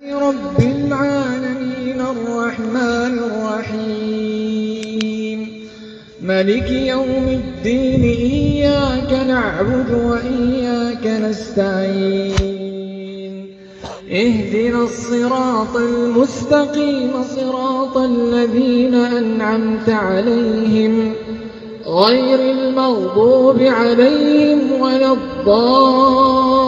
رب العالمين الرحمن الرحيم مالك يوم الدين إياك نعبد وإياك نستعين اهدنا الصراط المستقيم صراط الذين أنعمت عليهم غير المغضوب عليهم ولا الضالين